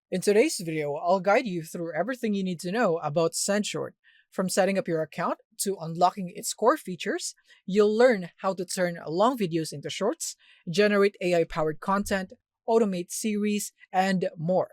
In today's video, I'll guide you through everything you need to know about sendshort. From setting up your account to unlocking its core features, you'll learn how to turn long videos into shorts, generate AI-powered content, automate series, and more.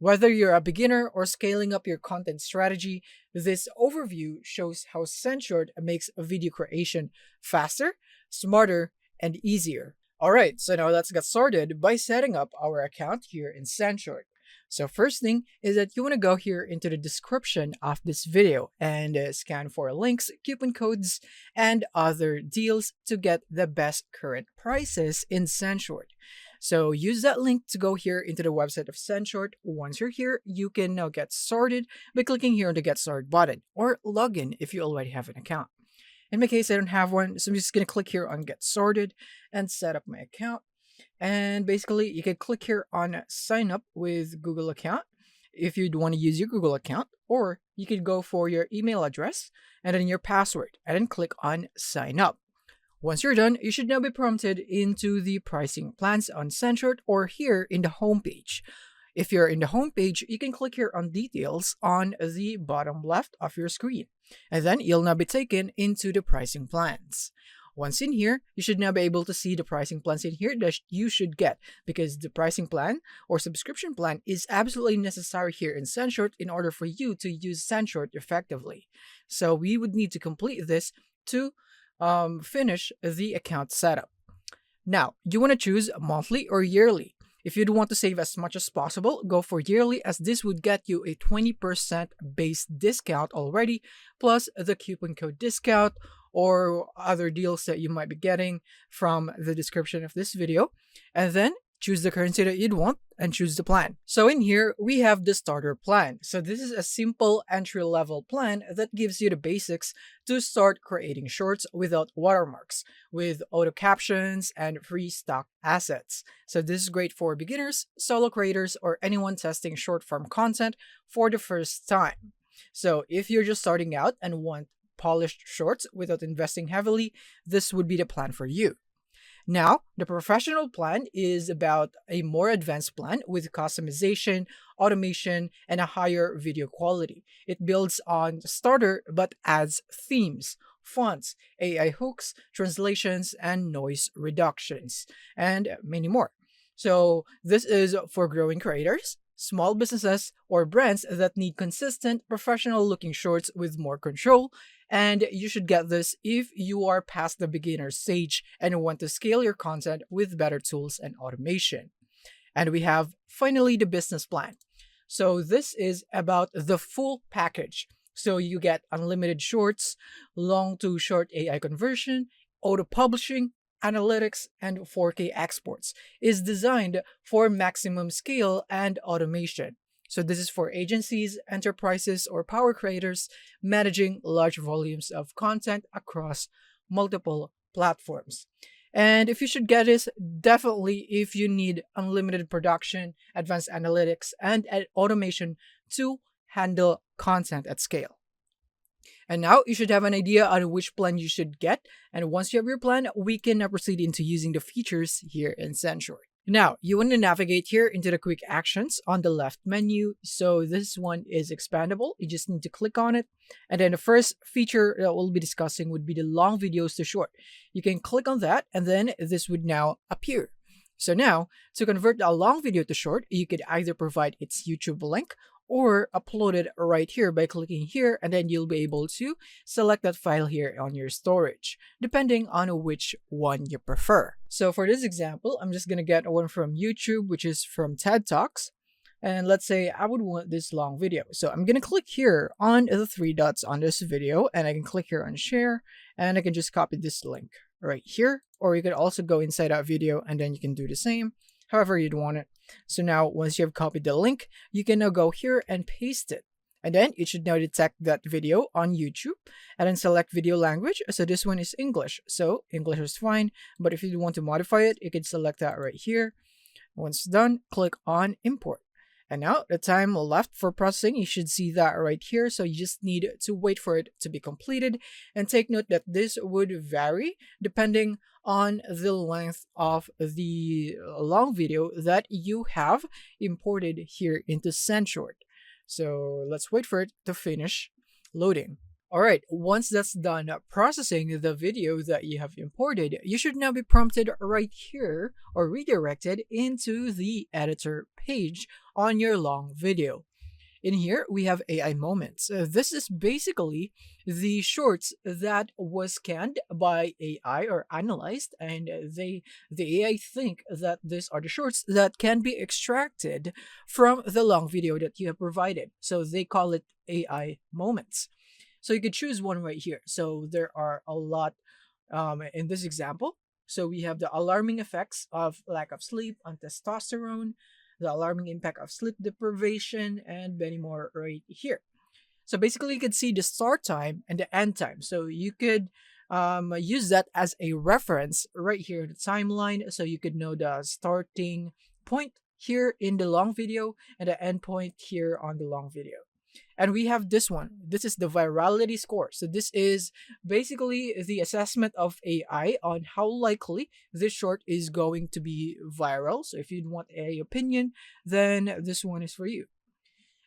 Whether you're a beginner or scaling up your content strategy, this overview shows how sendshort makes video creation faster, smarter, and easier. Alright, so now let's get started by setting up our account here in sendshort. So first thing is that you want to go here into the description of this video and scan for links, coupon codes, and other deals to get the best current prices in sendshort. So use that link to go here into the website of sendshort. Once you're here, you can now get started by clicking here on the get started button or log in if you already have an account. In my case, I don't have one, so I'm just going to click here on get started and set up my account. And basically, you can click here on sign up with Google account if you'd want to use your Google account, or you could go for your email address and then your password and then click on sign up. Once you're done, you should now be prompted into the pricing plans on sendshort or here in the homepage. If you're in the homepage, you can click here on details on the bottom left of your screen, and then you'll now be taken into the pricing plans. Once in here, you should now be able to see the pricing plans in here that you should get, because the pricing plan or subscription plan is absolutely necessary here in sendshort in order for you to use sendshort effectively. So we would need to complete this to finish the account setup. Now, you want to choose monthly or yearly. If you'd want to save as much as possible, go for yearly, as this would get you a 20% base discount already, plus the coupon code discount or other deals that you might be getting from the description of this video. And then choose the currency that you'd want and choose the plan. So in here, we have the starter plan. So this is a simple entry-level plan that gives you the basics to start creating shorts without watermarks, with auto captions and free stock assets. So this is great for beginners, solo creators, or anyone testing short-form content for the first time. So if you're just starting out and want polished shorts without investing heavily, this would be the plan for you. Now, the professional plan is about a more advanced plan with customization, automation, and a higher video quality. It builds on starter but adds themes, fonts, AI hooks, translations, and noise reductions, and many more. So this is for growing creators, small businesses, or brands that need consistent, professional-looking shorts with more control, and you should get this if you are past the beginner stage and want to scale your content with better tools and automation. And we have finally the business plan. So this is about the full package. So you get unlimited shorts, long to short AI conversion, auto publishing, analytics, and 4K exports. Is designed for maximum scale and automation. So this is for agencies, enterprises, or power creators managing large volumes of content across multiple platforms. And if you should get this, definitely if you need unlimited production, advanced analytics, and automation to handle content at scale. And now you should have an idea on which plan you should get. And once you have your plan, we can now proceed into using the features here in sendshort. Now, you want to navigate here into the quick actions on the left menu. So this one is expandable. You just need to click on it. And then the first feature that we'll be discussing would be the long videos to short. You can click on that and then this would now appear. So now, to convert a long video to short, you could either provide its YouTube link or upload it right here by clicking here, and then you'll be able to select that file here on your storage, depending on which one you prefer. So for this example, I'm just gonna get one from YouTube, which is from TED Talks. And let's say I would want this long video. So I'm gonna click here on the three dots on this video, and I can click here on share, and I can just copy this link right here. Or you could also go inside that video and then you can do the same, however you'd want it. So now, once you have copied the link, you can now go here and paste it. And then it should now detect that video on YouTube and then select video language. So this one is English. So English is fine. But if you want to modify it, you can select that right here. Once done, click on import. And now the time left for processing, you should see that right here. So you just need to wait for it to be completed, and take note that this would vary depending on the length of the long video that you have imported here into SendShort. So let's wait for it to finish loading. Alright, once that's done processing the video that you have imported, you should now be prompted right here or redirected into the editor page on your long video. In here, we have AI moments. This is basically the shorts that was scanned by AI or analyzed, and the AI think that these are the shorts that can be extracted from the long video that you have provided. So they call it AI moments. So you could choose one right here. So there are a lot in this example. So we have the alarming effects of lack of sleep on testosterone, the alarming impact of sleep deprivation, and many more right here. So basically, you could see the start time and the end time. So you could use that as a reference right here in the timeline. So you could know the starting point here in the long video and the end point here on the long video. And we have this one. This is the virality score. So this is basically the assessment of AI on how likely this short is going to be viral. So if you want a opinion, then this one is for you.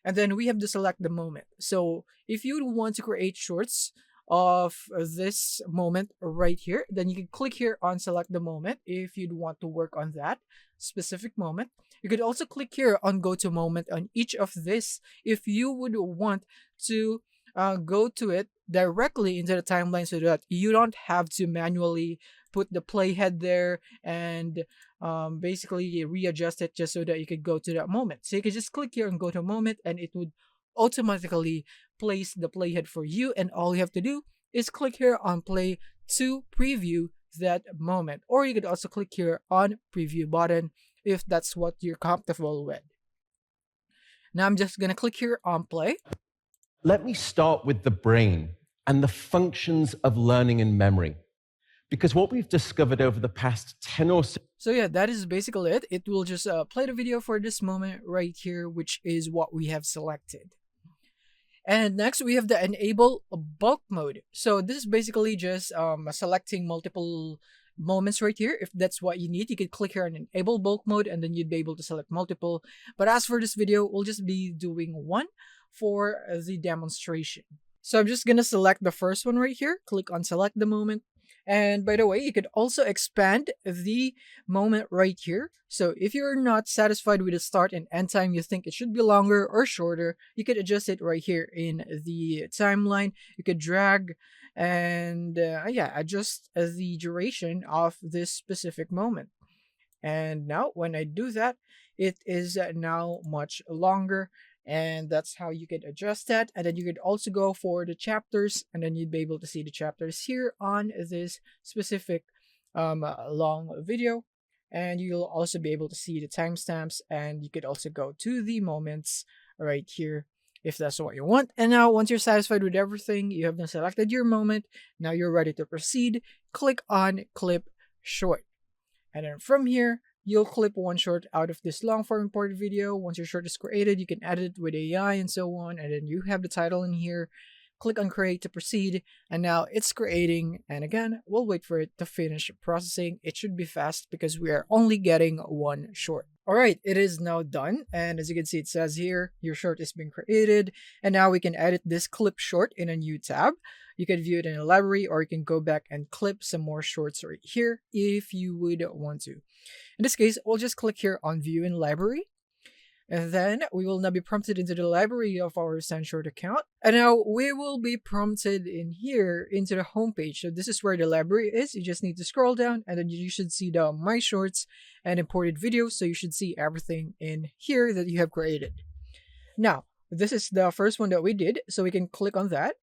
And then we have to select the moment. So if you want to create shorts of this moment right here, then you can click here on select the moment if you'd want to work on that specific moment. You could also click here on go to moment on each of this if you would want to go to it directly into the timeline so that you don't have to manually put the playhead there and basically readjust it just so that you could go to that moment. So you could just click here and go to moment, and it would automatically place the playhead for you, and all you have to do is click here on play to preview that moment. Or you could also click here on preview button if that's what you're comfortable with. Now I'm just gonna click here on play. Let me start with the brain and the functions of learning and memory. Because what we've discovered over the past 10 or so yeah, that is basically it. It will just play the video for this moment right here, which is what we have selected. And next we have the enable bulk mode. So this is basically just selecting multiple moments right here. If that's what you need, you could click here on enable bulk mode, and then you'd be able to select multiple. But as for this video, we'll just be doing one for the demonstration. So I'm just gonna select the first one right here, click on select the moment. And by the way, you could also expand the moment right here. So if you're not satisfied with the start and end time, you think it should be longer or shorter, you could adjust it right here in the timeline. You could drag and adjust the duration of this specific moment. And now when I do that, it is now much longer, and that's how you could adjust that. And then you could also go for the chapters, and then you'd be able to see the chapters here on this specific long video. And you'll also be able to see the timestamps, and you could also go to the moments right here if that's what you want. And now once you're satisfied with everything, you have now selected your moment, now you're ready to proceed. Click on clip short, and then from here you'll clip one short out of this long form imported video. Once your short is created, you can edit it with AI and so on, and then you have the title in here. Click on create to proceed, and now it's creating, and again we'll wait for it to finish processing. It should be fast because we are only getting one short. Alright, it is now done, and as you can see, it says here your short is being created, and now we can edit this clip short in a new tab. You can view it in a library, or you can go back and clip some more shorts right here if you would want to. In this case, we'll just click here on view in library, and then we will now be prompted into the library of our sendshort account. And now we will be prompted in here into the home page. So this is where the library is. You just need to scroll down, and then you should see the my shorts and imported videos. So you should see everything in here that you have created. Now, this is the first one that we did, so we can click on that.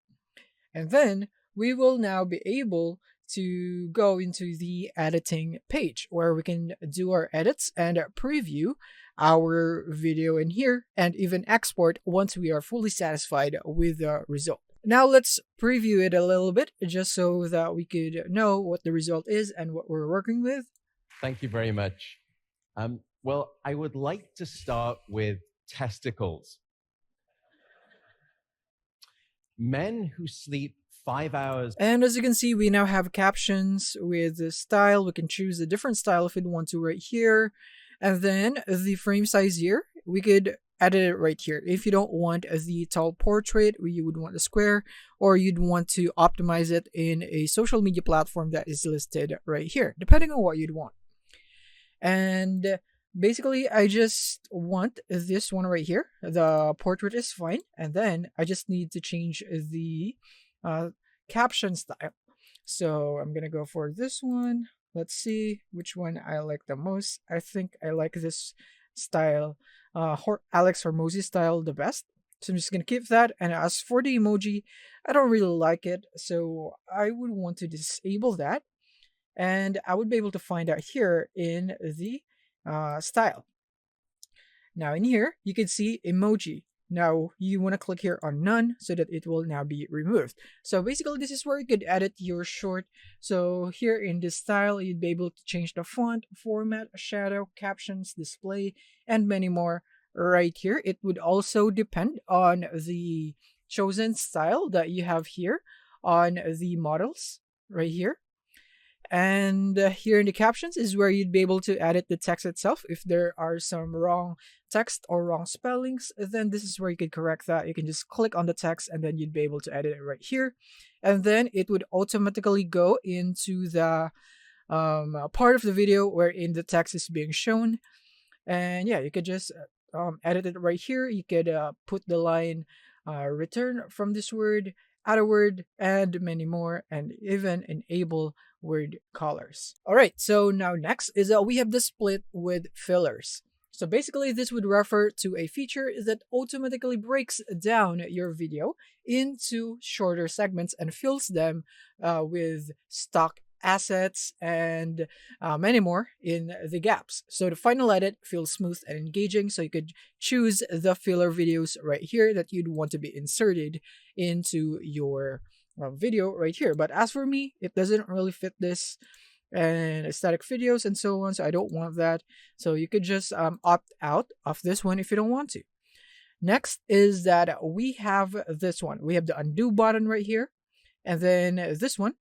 And then we will now be able to go into the editing page where we can do our edits and preview our video in here, and even export once we are fully satisfied with the result. Now let's preview it a little bit just so that we could know what the result is and what we're working with. Thank you very much. Well, I would like to start with testicles. Men who sleep 5 hours. And as you can see, we now have captions with the style. We can choose a different style if we want to right here. And then the frame size here, we could edit it right here. If you don't want the tall portrait, you would want a square, or you'd want to optimize it in a social media platform that is listed right here, depending on what you'd want. And basically, I just want this one right here. The portrait is fine. And then I just need to change the uh, caption style. So I'm going to go for this one. Let's see which one I like the most. I think I like this style, Alex Hormozy style, the best. So I'm just going to keep that. And as for the emoji, I don't really like it. So I would want to disable that. And I would be able to find out here in the style. Now in here, you can see emoji. Now you want to click here on none so that it will now be removed. So basically this is where you could edit your short. So here in this style, you'd be able to change the font, format, shadow, captions, display, and many more right here. It would also depend on the chosen style that you have here on the models right here. And here in the captions is where you'd be able to edit the text itself. If there are some wrong text or wrong spellings, then this is where you can correct that. You can just click on the text and then you'd be able to edit it right here. And then it would automatically go into the part of the video wherein the text is being shown. And yeah, you could just edit it right here. You could put the line return from this word, add a word, and many more, and even enable word colors. All right, so now next is we have the split with fillers. So basically, this would refer to a feature that automatically breaks down your video into shorter segments and fills them with stock assets and many more in the gaps. So the final edit feels smooth and engaging. So you could choose the filler videos right here that you'd want to be inserted into your video right here. But as for me, it doesn't really fit this and static videos and so on. So I don't want that. So you could just opt out of this one if you don't want to. Next is that we have this one. We have the undo button right here. And then this one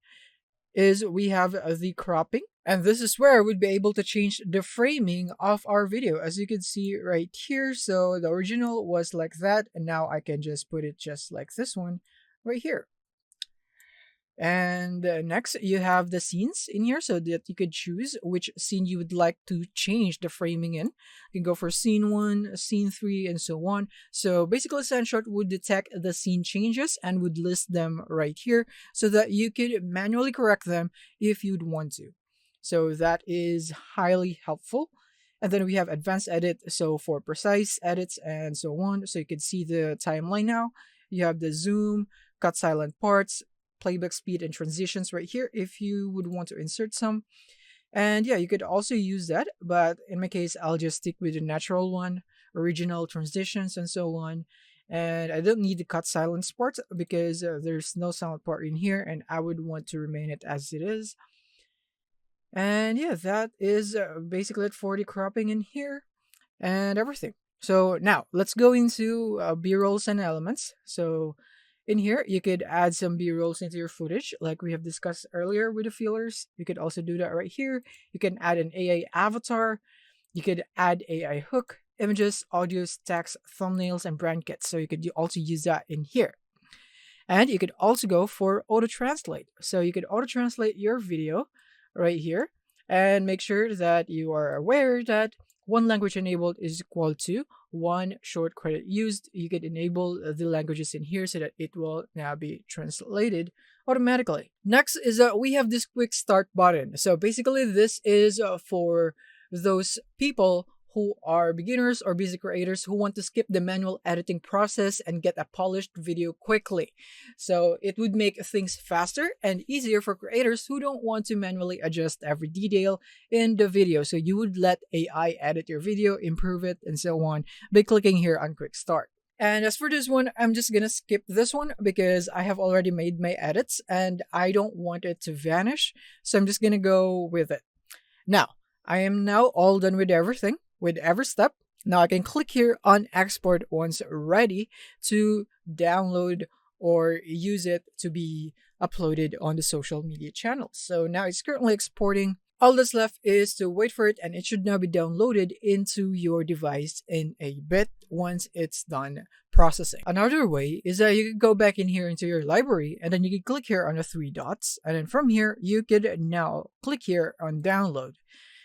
is we have the cropping. And this is where we'd be able to change the framing of our video, as you can see right here. So the original was like that, and now I can just put it just like this one right here. And next, you have the scenes in here so that you could choose which scene you would like to change the framing in. You can go for scene 1, scene 3, and so on. So basically, sendshort would detect the scene changes and would list them right here so that you could manually correct them if you'd want to. So that is highly helpful. And then we have advanced edit, so for precise edits and so on. So you can see the timeline now. You have the zoom, cut silent parts, playback speed, and transitions right here if you would want to insert some. And yeah, you could also use that, but in my case, I'll just stick with the natural one, original transitions and so on. And I don't need the cut silence part because there's no silent part in here, and I would want to remain it as it is. And yeah, that is basically it for the cropping in here and everything. So now let's go into B-rolls and elements. So in here, you could add some B-rolls into your footage like we have discussed earlier with the fillers. You could also do that right here. You can add an AI avatar. You could add AI hook, images, audios, text, thumbnails, and brand kits. So you could also use that in here. And you could also go for auto translate. So you could auto translate your video right here and make sure that you are aware that one language enabled is equal to one short credit used. You could enable the languages in here so that it will now be translated automatically. Next is we have this quick start button. So basically this is for those people who are beginners or basic creators who want to skip the manual editing process and get a polished video quickly. So it would make things faster and easier for creators who don't want to manually adjust every detail in the video. So you would let AI edit your video, improve it, and so on by clicking here on Quick Start. And as for this one, I'm just gonna skip this one because I have already made my edits and I don't want it to vanish. So I'm just gonna go with it. Now, I am now all done with everything, with every step. Now I can click here on export once ready to download or use it to be uploaded on the social media channels. So now it's currently exporting. All that's left is to wait for it, and it should now be downloaded into your device in a bit once it's done processing. Another way is that you can go back in here into your library, and then you can click here on the three dots, and then from here you could now click here on download.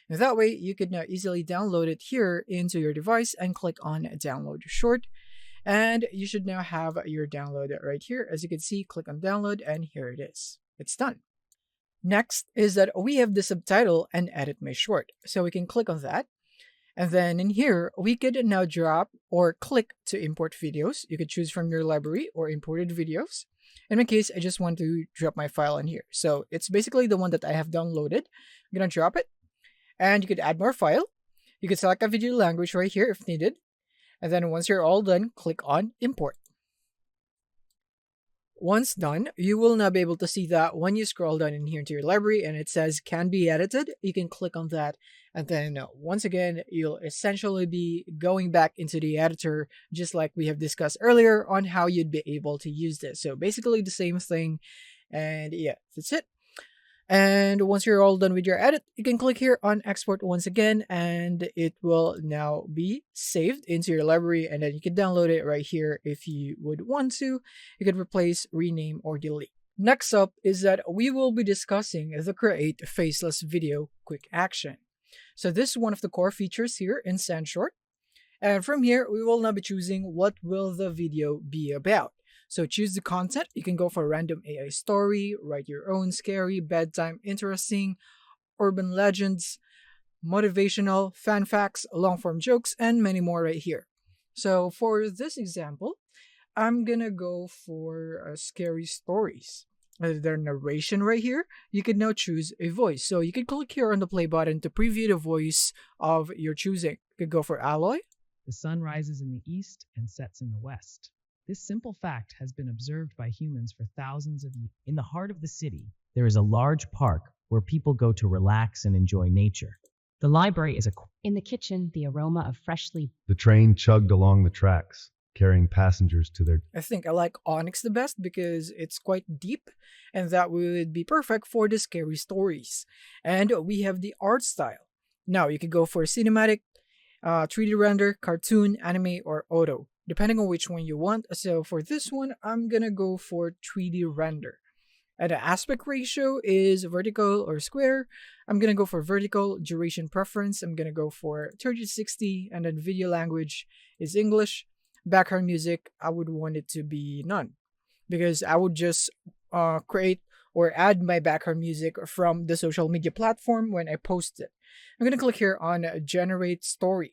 And that way you could now easily download it here into your device and click on download short. And you should now have your download right here. As you can see, click on download, and here it is. It's done. Next is that we have the subtitle and edit my short. So we can click on that. And then in here, we could now drop or click to import videos. You could choose from your library or imported videos. In my case, I just want to drop my file in here. So it's basically the one that I have downloaded. I'm going to drop it. And you could add more file. You could select a video language right here if needed. And then once you're all done, click on import. Once done, you will now be able to see that when you scroll down in here to your library and it says can be edited, you can click on that. And then once again, you'll essentially be going back into the editor, just like we have discussed earlier on how you'd be able to use this. So basically the same thing. And yeah, that's it. And once you're all done with your edit, you can click here on export once again, and it will now be saved into your library, and then you can download it right here if you would want to. You could replace, rename, or delete. Next up is that we will be discussing the create faceless video quick action. So this is one of the core features here in sendshort. And from here, we will now be choosing what will the video be about. So choose the content. You can go for random AI story, write your own scary, bedtime, interesting, urban legends, motivational, fan facts, long form jokes, and many more right here. So for this example, I'm gonna go for scary stories. Their narration right here, you can now choose a voice. So you can click here on the play button to preview the voice of your choosing. You could go for Alloy. The sun rises in the east and sets in the west. This simple fact has been observed by humans for thousands of years. In the heart of the city, there is a large park where people go to relax and enjoy nature. The library is In the kitchen, the aroma of freshly The train chugged along the tracks, carrying passengers to their... I think I like Onyx the best because it's quite deep, and that would be perfect for the scary stories. And we have the art style. Now you could go for cinematic, 3D render, cartoon, anime, or auto, depending on which one you want. So for this one, I'm gonna go for 3D render. And the aspect ratio is vertical or square. I'm gonna go for vertical. Duration preference, I'm gonna go for 3060, and then video language is English. Background music, I would want it to be none, because I would just create or add my background music from the social media platform when I post it. I'm gonna click here on generate story.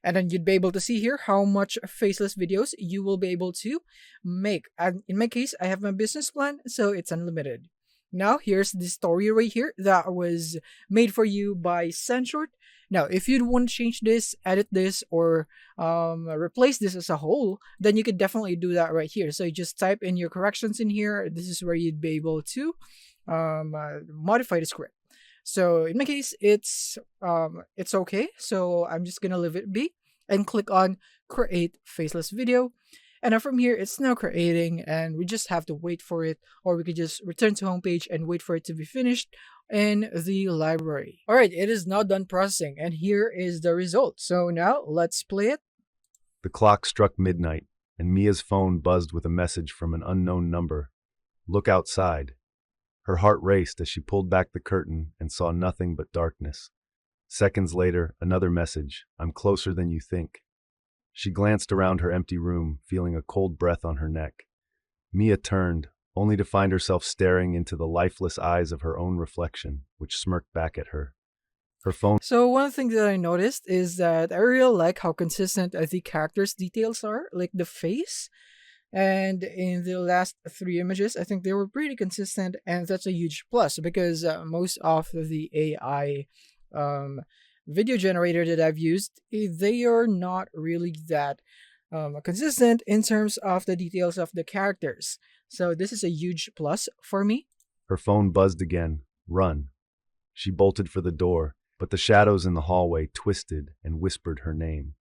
And then you'd be able to see here how much faceless videos you will be able to make. And in my case, I have my business plan, so it's unlimited. Now, here's the story right here that was made for you by sendshort. Now, if you'd want to change this, edit this, or replace this as a whole, then you could definitely do that right here. So you just type in your corrections in here. This is where you'd be able to modify the script. So in my case, it's okay. So I'm just gonna leave it be and click on create faceless video. And then from here, it's now creating, and we just have to wait for it, or we could just return to homepage and wait for it to be finished in the library. All right, it is now done processing, and here is the result. So now let's play it. The clock struck midnight, and Mia's phone buzzed with a message from an unknown number. Look outside. Her heart raced as she pulled back the curtain and saw nothing but darkness. Seconds later, another message. I'm closer than you think. She glanced around her empty room, feeling a cold breath on her neck. Mia turned, only to find herself staring into the lifeless eyes of her own reflection, which smirked back at her. Her phone... So one thing that I noticed is that I really like how consistent the characters' details are, like the face. And in the last 3 images, I think they were pretty consistent, and that's a huge plus because most of the AI video generator that I've used, they are not really that consistent in terms of the details of the characters. So this is a huge plus for me. Her phone buzzed again. Run. She bolted for the door, but the shadows in the hallway twisted and whispered her name.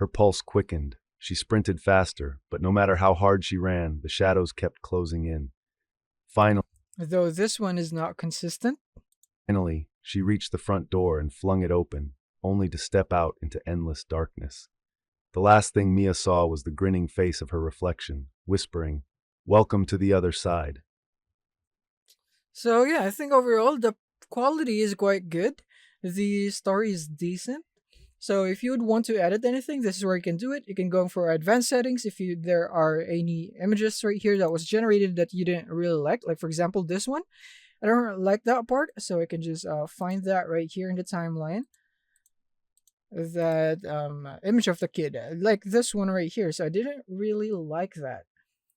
Her pulse quickened. She sprinted faster, but no matter how hard she ran, the shadows kept closing in. Finally, Though this one is not consistent. she reached the front door and flung it open, only to step out into endless darkness. The last thing Mia saw was the grinning face of her reflection, whispering, "Welcome to the other side." So yeah, I think overall the quality is quite good. The story is decent. So if you would want to edit anything, this is where you can do it. You can go for advanced settings if there are any images right here that was generated that you didn't really like for example this one. I don't like that part, so I can just find that right here in the timeline. That image of the kid, like this one right here. So I didn't really like that.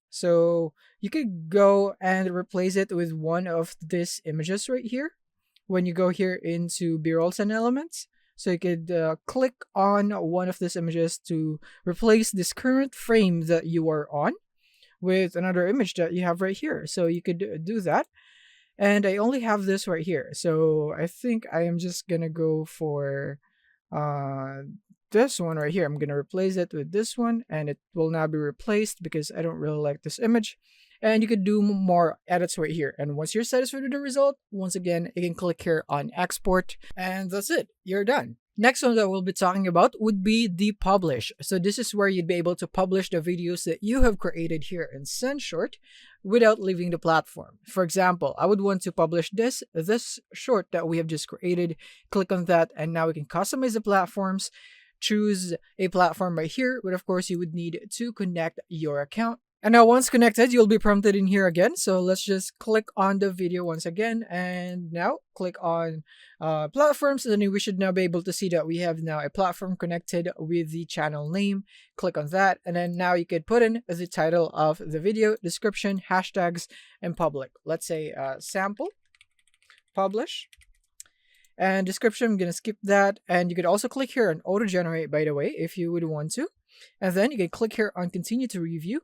So you could go and replace it with one of these images right here. When you go here into B-rolls and elements, so you could click on one of these images to replace this current frame that you are on with another image that you have right here. So you could do that. And I only have this right here. So I think I am just gonna go for uh, this one right here. I'm gonna replace it with this one, and it will now be replaced because I don't really like this image. And you could do more edits right here. And once you're satisfied with the result, once again, you can click here on export, and that's it. You're done. Next one that we'll be talking about would be the publish. So this is where you'd be able to publish the videos that you have created here in SendShort without leaving the platform. For example, I would want to publish this short that we have just created. Click on that, and now we can customize the platforms. Choose a platform right here, but of course you would need to connect your account. And now once connected, you'll be prompted in here again. So let's just click on the video once again. And now click on platforms. And then we should now be able to see that we have now a platform connected with the channel name. Click on that. And then now you could put in the title of the video, description, hashtags, and public. Let's say sample, publish. And description, I'm going to skip that. And you could also click here on auto generate, by the way, if you would want to. And then you can click here on continue to review.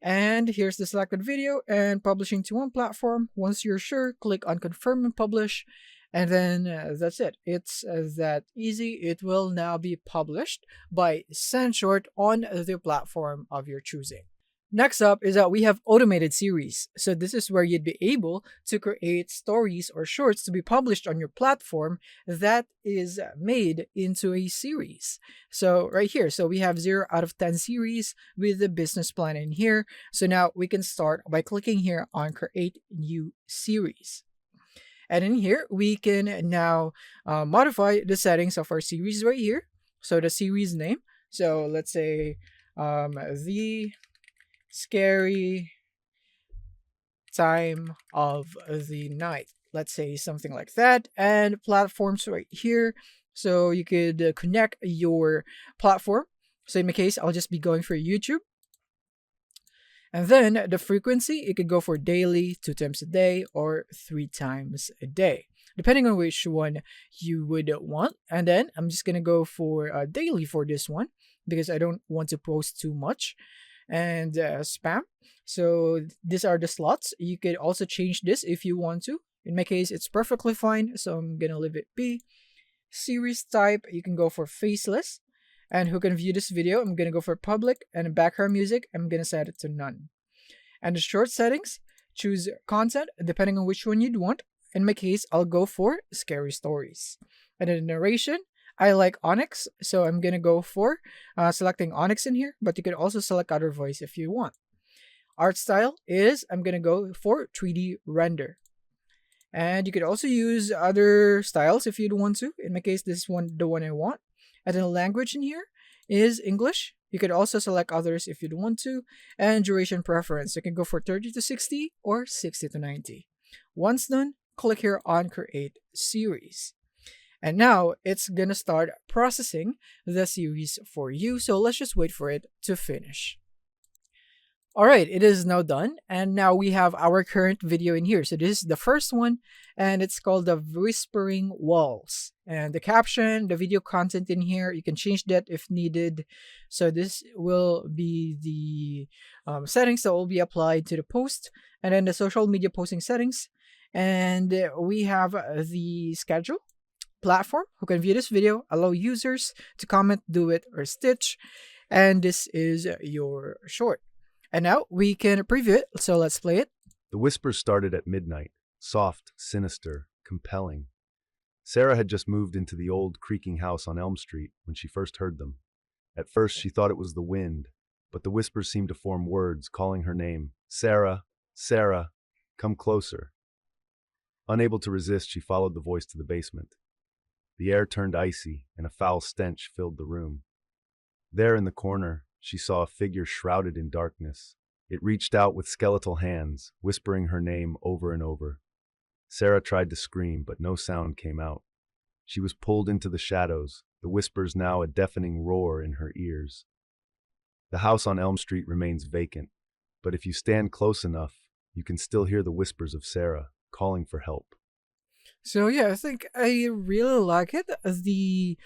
And here's the selected video and publishing to one platform. Once you're sure, click on confirm and publish. And then that's it. It's that easy. It will now be published by SendShort on the platform of your choosing. Next up is that we have automated series. So this is where you'd be able to create stories or shorts to be published on your platform that is made into a series. So right here, so we have 0 out of 10 series with the business plan in here. So now we can start by clicking here on create new series. And in here, we can now modify the settings of our series right here. So the series name. So let's say the scary time of the night. Let's say something like that. And platforms right here. So you could connect your platform. So in my case, I'll just be going for YouTube. And then the frequency, you could go for daily, 2 times a day, or 3 times a day, depending on which one you would want. And then I'm just going to go for daily for this one because I don't want to post too much and spam. So these are the slots. You could also change this if you want to. In my case, it's perfectly fine, so I'm gonna leave it be. Series type, you can go for faceless. And who can view this video, I'm gonna go for public. And background music, I'm gonna set it to none. And the short settings, choose content depending on which one you'd want. In my case, I'll go for scary stories. And then narration, I like Onyx, so I'm gonna go for selecting Onyx in here, but you could also select other voice if you want. Art style is, I'm gonna go for 3D render. And you could also use other styles if you'd want to. In my case, this is the one I want. And then the language in here is English. You could also select others if you'd want to. And duration preference, you can go for 30 to 60 or 60 to 90. Once done, click here on create series. And now it's gonna start processing the series for you. So let's just wait for it to finish. Alright, it is now done. And now we have our current video in here. So this is the first one, and it's called the Whispering Walls. And the caption, the video content in here, you can change that if needed. So this will be the settings that will be applied to the post. And then the social media posting settings. And we have the schedule. platform who can view this video, allow users to comment, do it, or stitch. And this is your short. And now we can preview it, so let's play it. The whispers started at midnight, soft, sinister, compelling. Sarah had just moved into the old, creaking house on Elm Street when she first heard them. At first, she thought it was the wind, but the whispers seemed to form words calling her name. Sarah, Sarah, come closer. Unable to resist, she followed the voice to the basement. The air turned icy, and a foul stench filled the room. There in the corner, she saw a figure shrouded in darkness. It reached out with skeletal hands, whispering her name over and over. Sarah tried to scream, but no sound came out. She was pulled into the shadows, the whispers now a deafening roar in her ears. The house on Elm Street remains vacant, but if you stand close enough, you can still hear the whispers of Sarah calling for help. So yeah, I think I really like it. The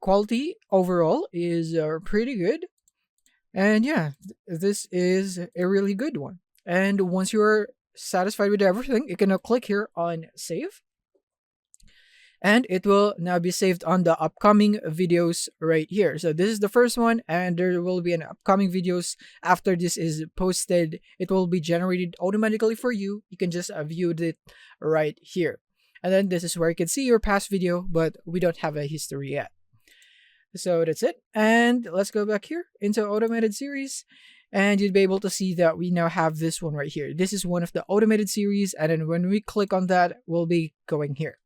quality overall is pretty good. And yeah, this is a really good one. And once you're satisfied with everything, you can now click here on save. And it will now be saved on the upcoming videos right here. So this is the first one, and there will be an upcoming videos after this is posted. It will be generated automatically for you. You can just view it right here. And then this is where you can see your past video, but we don't have a history yet. So that's it. And let's go back here into automated series. And you'd be able to see that we now have this one right here. This is one of the automated series. And then when we click on that, we'll be going here.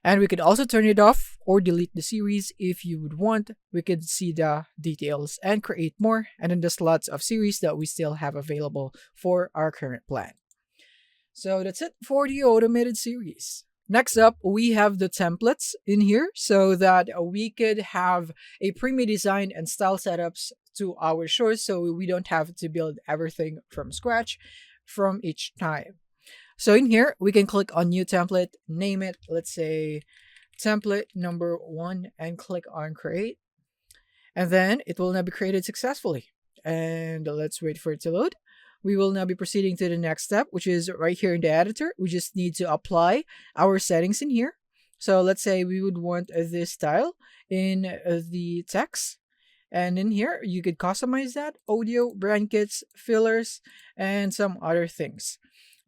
And we could also turn it off or delete the series if you would want. We could see the details and create more. And then the slots of series that we still have available for our current plan. So that's it for the automated series. Next up, we have the templates in here so that we could have a pre-made design and style setups to our shorts so we don't have to build everything from scratch from each time. So in here, we can click on new template, name it, let's say template number 1 and click on create. And then it will now be created successfully. And let's wait for it to load. We will now be proceeding to the next step, which is right here in the editor. We just need to apply our settings in here. So let's say we would want this style in the text. And in here, you could customize that, audio, blankets, fillers, and some other things.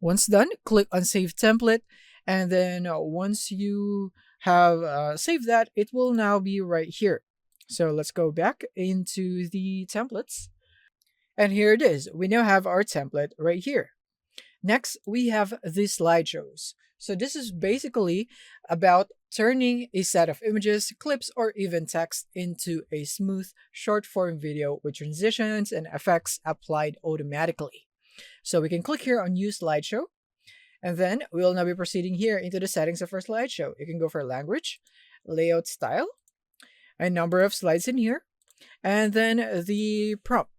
Once done, click on Save Template. And then once you have saved that, it will now be right here. So let's go back into the templates. And here it is. We now have our template right here. Next, we have the slideshows. So this is basically about turning a set of images, clips, or even text into a smooth short form video with transitions and effects applied automatically. So we can click here on Use Slideshow. And then we'll now be proceeding here into the settings of our slideshow. You can go for language, layout style, a number of slides in here, and then the prompt.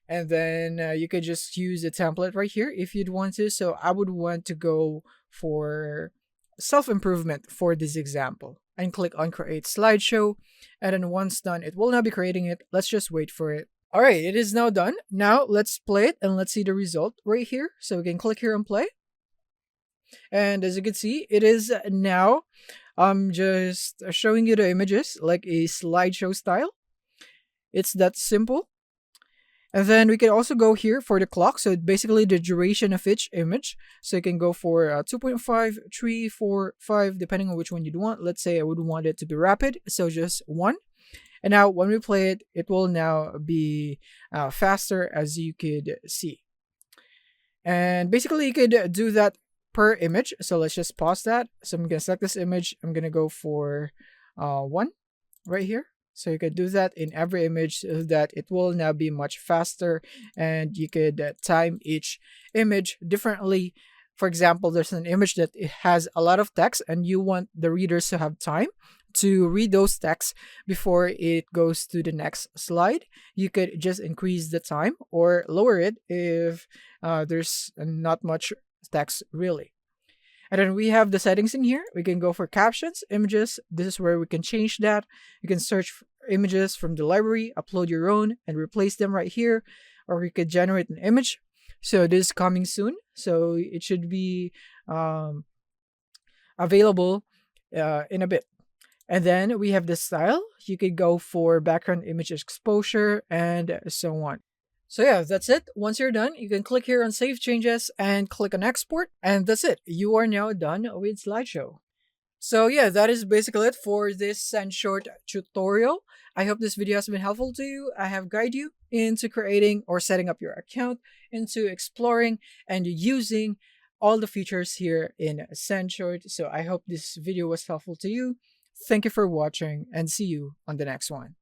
And then you could just use a template right here if you'd want to. So I would want to go for self-improvement for this example and click on create slideshow. And then once done, it will now be creating it. Let's just wait for it. All right, it is now done. Now let's play it and let's see the result right here. So we can click here and play. And as you can see, it is now just showing you the images like a slideshow style. It's that simple. And then we can also go here for the clock. So basically the duration of each image. So you can go for 2.5, 3, 4, 5, depending on which one you'd want. Let's say I would want it to be rapid. So just 1. And now when we play it, it will now be faster, as you could see. And basically you could do that per image. So let's just pause that. So I'm going to select this image. I'm going to go for 1 right here. So you could do that in every image so that it will now be much faster, and you could time each image differently. For example, there's an image that it has a lot of text and you want the readers to have time to read those texts before it goes to the next slide. You could just increase the time or lower it if there's not much text really. And then we have the settings in here. We can go for captions, images. This is where we can change that. You can search for images from the library, upload your own, and replace them right here. Or we could generate an image. So this is coming soon. So it should be available in a bit. And then we have the style. You could go for background image exposure and so on. So yeah, that's it. Once you're done, you can click here on Save Changes and click on Export. And that's it. You are now done with slideshow. So yeah, that is basically it for this SendShort tutorial. I hope this video has been helpful to you. I have guided you into creating or setting up your account, into exploring and using all the features here in SendShort. So I hope this video was helpful to you. Thank you for watching and see you on the next one.